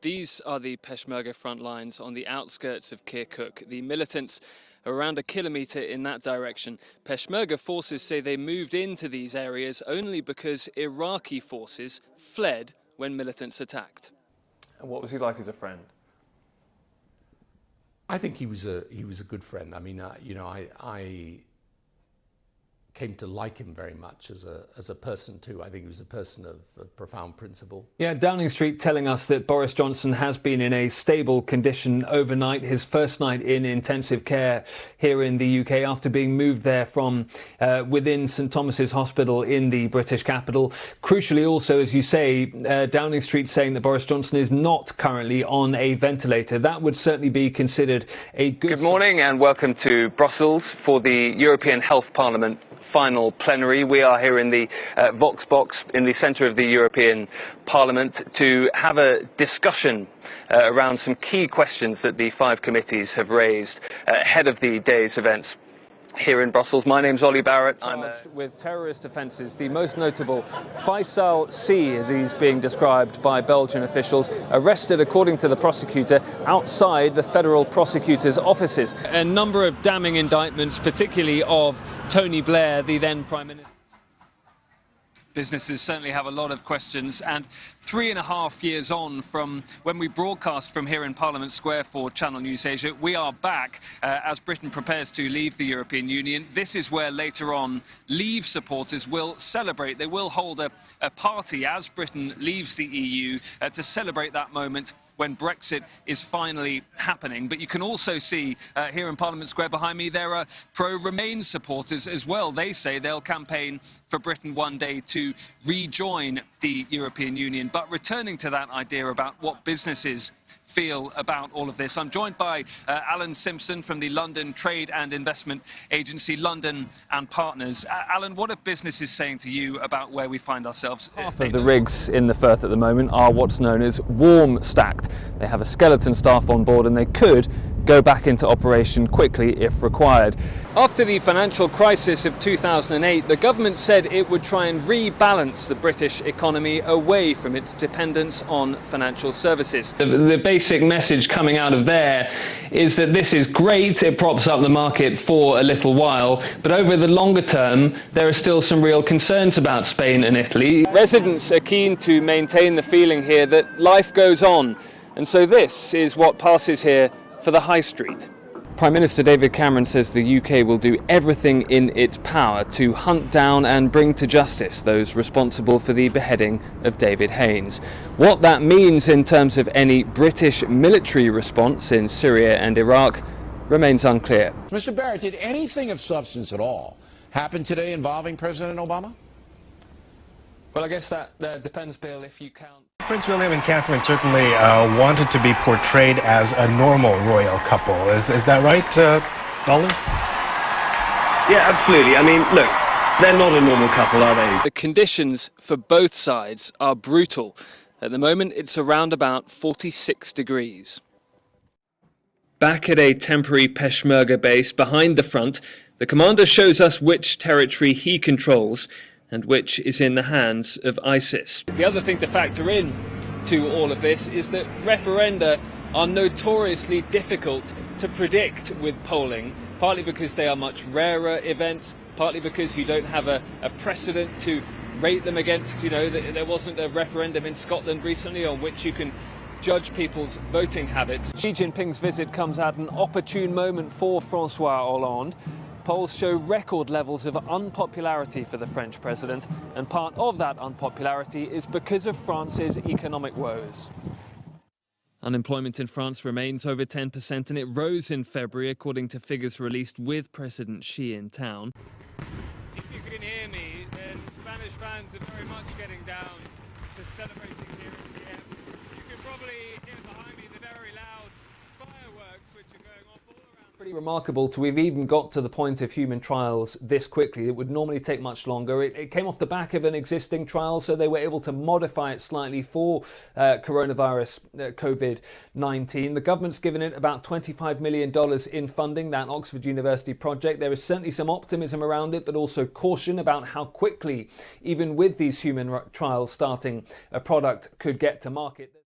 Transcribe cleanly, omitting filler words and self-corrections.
These are the Peshmerga front lines on the outskirts of Kirkuk. The militants are around a kilometre in that direction. Peshmerga forces say they moved into these areas only because Iraqi forces fled when militants attacked. And what was he like as a friend? I think he was a good friend. I mean, I came to like him very much as a person too. I think he was a person of profound principle. Yeah, Downing Street telling us that Boris Johnson has been in a stable condition overnight, his first night in intensive care here in the UK after being moved there from within St Thomas's Hospital in the British capital. Crucially also, as you say, Downing Street saying that Boris Johnson is not currently on a ventilator. That would certainly be considered a good... Good morning and welcome to Brussels for the European Health Parliament final plenary. We are here in the Vox box in the centre of the European Parliament to have a discussion around some key questions that the 5 committees have raised ahead of the day's events here in Brussels. My name's Olly Barratt. I'm charged with terrorist offences, the most notable Faisal C, as he's being described by Belgian officials, arrested, according to the prosecutor, outside the federal prosecutor's offices. A number of damning indictments, particularly of Tony Blair, the then Prime Minister. Businesses certainly have a lot of questions, and 3.5 years on from when we broadcast from here in Parliament Square for Channel News Asia, we are back as Britain prepares to leave the European Union. This is where later on Leave supporters will celebrate. They will hold a party as Britain leaves the EU to celebrate that moment when Brexit is finally happening. But you can also see here in Parliament Square behind me, there are pro-Remain supporters as well. They say they'll campaign for Britain one day to rejoin the European Union. But returning to that idea about what businesses feel about all of this, I'm joined by Alan Simpson from the London Trade and Investment Agency, London and Partners. Alan, what are businesses saying to you about where we find ourselves? Half of the rigs in the Firth at the moment are what's known as warm stacked. They have a skeleton staff on board and they could go back into operation quickly if required. After the financial crisis of 2008, the government said it would try and rebalance the British economy away from its dependence on financial services. The basic message coming out of there is that this is great, it props up the market for a little while, but over the longer term there are still some real concerns about Spain and Italy. Residents are keen to maintain the feeling here that life goes on, and so this is what passes here for the High Street. Prime Minister David Cameron says the UK will do everything in its power to hunt down and bring to justice those responsible for the beheading of David Haines. What that means in terms of any British military response in Syria and Iraq remains unclear. Mr. Barratt, did anything of substance at all happen today involving President Obama? Well, I guess that depends, Bill, if you count. Prince William and Catherine certainly wanted to be portrayed as a normal royal couple. Is that right, Ollie? Yeah, absolutely. I mean, look, they're not a normal couple, are they? The conditions for both sides are brutal. At the moment, it's around about 46 degrees. Back at a temporary Peshmerga base behind the front, the commander shows us which territory he controls and which is in the hands of ISIS. The other thing to factor in to all of this is that referenda are notoriously difficult to predict with polling, partly because they are much rarer events, partly because you don't have a precedent to rate them against. You know, there wasn't a referendum in Scotland recently on which you can judge people's voting habits. Xi Jinping's visit comes at an opportune moment for François Hollande. Polls show record levels of unpopularity for the French president, and part of that unpopularity is because of France's economic woes. Unemployment in France remains over 10% and it rose in February according to figures released with President Xi in town. If you can hear me, then Spanish fans are very much getting down to celebrating here in Kiev. You can probably hear behind me the very loud fireworks which are going off all around. Pretty remarkable to have even got to the point of human trials this quickly. It would normally take much longer. It came off the back of an existing trial, so they were able to modify it slightly for coronavirus COVID-19. The government's given it about $25 million in funding, that Oxford University project. There is certainly some optimism around it, but also caution about how quickly, even with these human trials starting, a product could get to market.